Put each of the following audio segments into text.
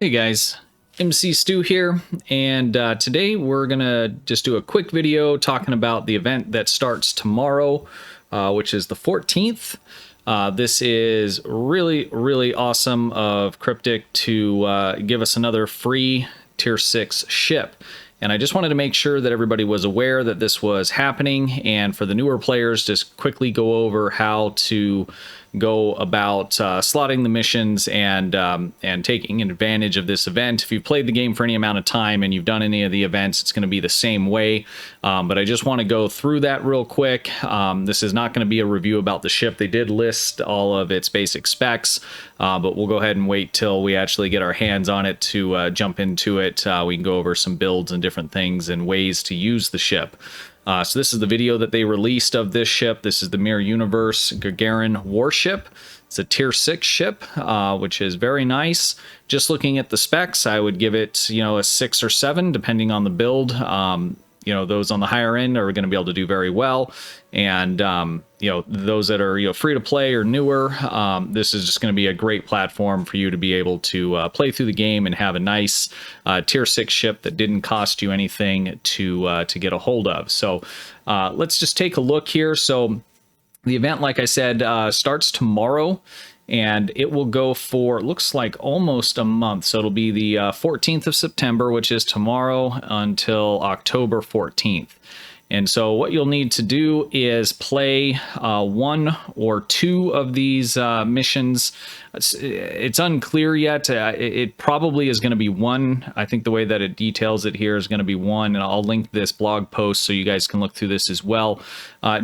Hey guys, MC Stu here, and today we're gonna just do a quick video talking about the event that starts tomorrow, which is the 14th. This is really awesome of Cryptic to give us another free tier 6 ship. And I just wanted to make sure that everybody was aware that this was happening, and for the newer players, just quickly go over how to go about slotting the missions and taking advantage of this event. If you've played the game for any amount of time and you've done any of the events, it's going to be the same way. But I just want to go through that real quick. This is not going to be a review about the ship. They did list all of its basic specs, but we'll go ahead and wait till we actually get our hands on it to jump into it. We can go over some builds and different things and ways to use the ship. So this is the video that they released of this ship. This is the Universe Gagarin Warship. It's a tier 6 ship, which is very nice. Just looking at the specs, I would give it, a 6 or 7, depending on the build. Those on the higher end are going to be able to do very well. And, those that are, free to play or newer, this is just going to be a great platform for you to be able to play through the game and have a nice tier 6 ship that didn't cost you anything to get a hold of. So let's just take a look here. So the event, like I said, starts tomorrow. And it will go for, looks like, almost a month. So it'll be the 14th of September, which is tomorrow, until October 14th. And so what you'll need to do is play 1 or 2 of these missions. It's unclear yet. It probably is going to be 1. I think the way that it details it here is going to be 1, and I'll link this blog post so you guys can look through this as well.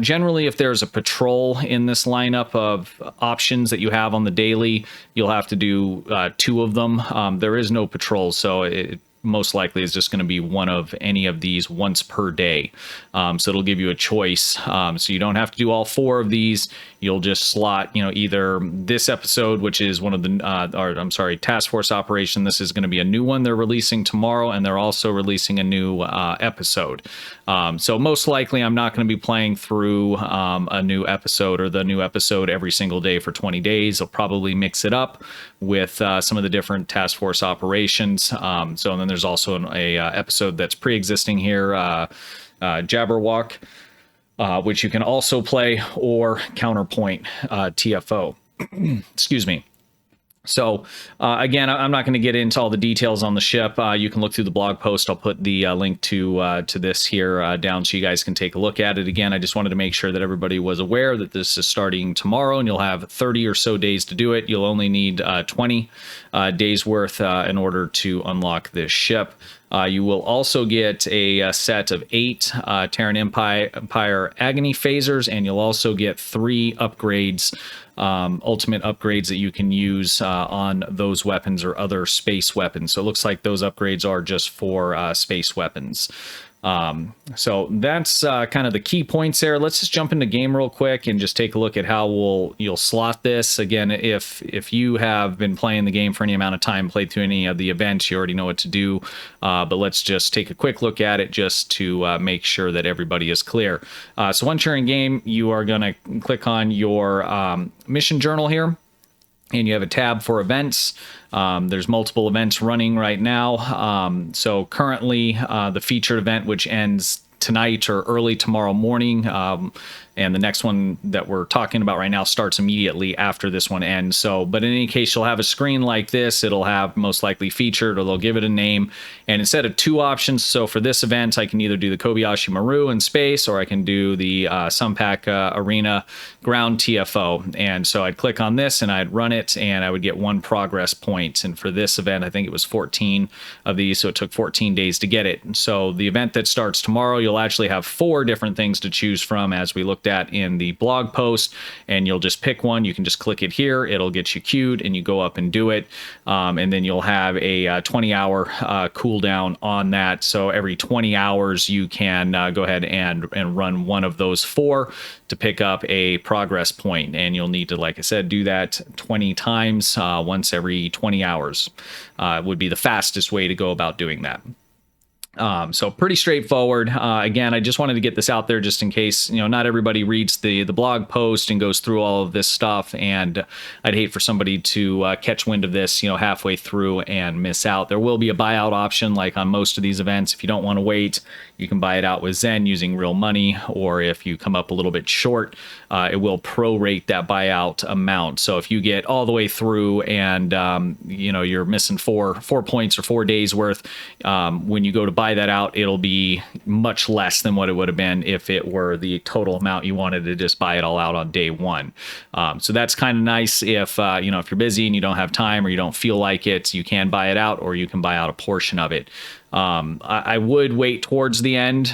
Generally, if there's a patrol in this lineup of options that you have on the daily, you'll have to do 2 of them. There is no patrol, so it most likely is just going to be one of any of these once per day. So it'll give you a choice. So you don't have to do all 4 of these. You'll just slot, either this episode, which is one of the, Task Force Operation. This is going to be a new one they're releasing tomorrow, and they're also releasing a new episode. So most likely I'm not going to be playing through a new episode or the new episode every single day for 20 days. I'll probably mix it up with some of the different Task Force Operations. And then there's also an episode that's pre-existing here, Jabberwock, which you can also play, or Counterpoint TFO. Excuse me. So again, I'm not going to get into all the details on the ship. You can look through the blog post. I'll put the link to this here down so you guys can take a look at it. Again, I just wanted to make sure that everybody was aware that this is starting tomorrow, and you'll have 30 or so days to do it. You'll only need 20 days worth in order to unlock this ship. You will also get a set of 8 Terran Empire Agony phasers, and you'll also get 3 upgrades, ultimate upgrades that you can use on those weapons or other space weapons. So it looks like those upgrades are just for space weapons. So that's kind of the key points there. Let's just jump into game real quick and just take a look at how you'll slot this. Again, if you have been playing the game for any amount of time, played through any of the events, you already know what to do. But let's just take a quick look at it just to make sure that everybody is clear. So once you're in game, you are going to click on your mission journal here, and you have a tab for events. There's multiple events running right now. So currently, the featured event, which ends tonight or early tomorrow morning, and the next one that we're talking about right now starts immediately after this one ends. So, but in any case, you'll have a screen like this. It'll have most likely featured, or they'll give it a name. And instead of 2 options, so for this event, I can either do the Kobayashi Maru in space, or I can do the Sunpack Arena ground TFO. And so I'd click on this and I'd run it, and I would get 1 progress point. And for this event, I think it was 14 of these, so it took 14 days to get it. So the event that starts tomorrow, you'll actually have 4 different things to choose from, as we looked at in the blog post, and you'll just pick one. You can just click it here, it'll get you queued, and you go up and do it. And then you'll have a 20-hour cooldown on that. So every 20 hours you can go ahead and run one of those 4 to pick up a progress point. And you'll need to, like I said, do that 20 times, once every 20 hours would be the fastest way to go about doing that. So pretty straightforward. Again, I just wanted to get this out there just in case, not everybody reads the blog post and goes through all of this stuff. And I'd hate for somebody to catch wind of this, halfway through and miss out. There will be a buyout option like on most of these events. If you don't want to wait, you can buy it out with Zen using real money, or if you come up a little bit short, it will prorate that buyout amount. So if you get all the way through and you're missing four points or 4 days worth, when you go to buy that out, it'll be much less than what it would have been if it were the total amount you wanted to just buy it all out on day one. So that's kind of nice if if you're busy and you don't have time or you don't feel like it, you can buy it out, or you can buy out a portion of it. I would wait towards the end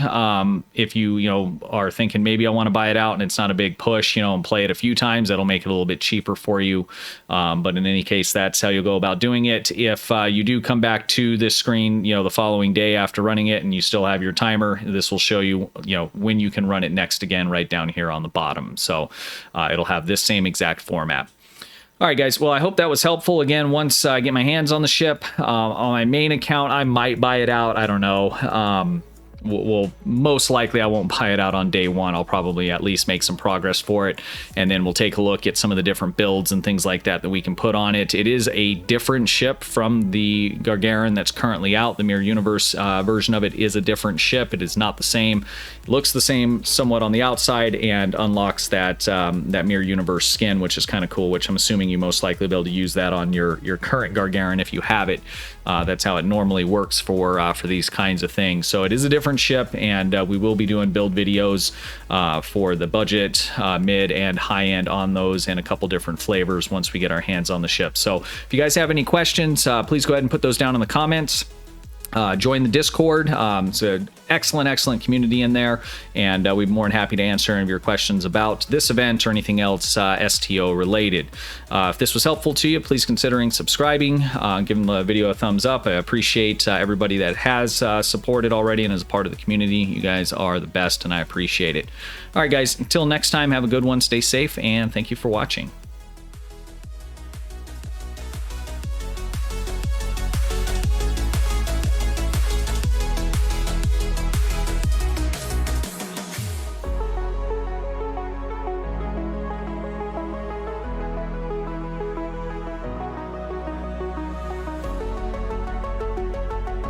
if you are thinking maybe I want to buy it out and it's not a big push, and play it a few times. That'll make it a little bit cheaper for you. But in any case, that's how you'll go about doing it. If you do come back to this screen, the following day after running it, and you still have your timer, this will show you, when you can run it next again right down here on the bottom. So it'll have this same exact format. All right, guys. Well, I hope that was helpful. Again, once I get my hands on the ship, on my main account, I might buy it out. I don't know. Well, most likely I won't buy it out on day one. I'll probably at least make some progress for it, and then we'll take a look at some of the different builds and things like that we can put on it. It is a different ship from the Gagarin that's currently out. The Mirror Universe version of it is a different ship. It is not the same. It looks the same somewhat on the outside and unlocks that Mirror Universe skin, which is kind of cool, which I'm assuming you most likely be able to use that on your current Gagarin if you have it. That's how it normally works for these kinds of things. So it is a different ship, and we will be doing build videos for the budget, mid, and high end on those, and a couple different flavors once we get our hands on the ship. So if you guys have any questions, please go ahead and put those down in the comments. Join the Discord. It's an excellent community in there, and we'd be more than happy to answer any of your questions about this event or anything else STO related. If this was helpful to you, please consider subscribing, giving the video a thumbs up. I appreciate everybody that has supported already and is a part of the community. You guys are the best, and I appreciate it. All right, guys, until next time, have a good one, stay safe, and thank you for watching.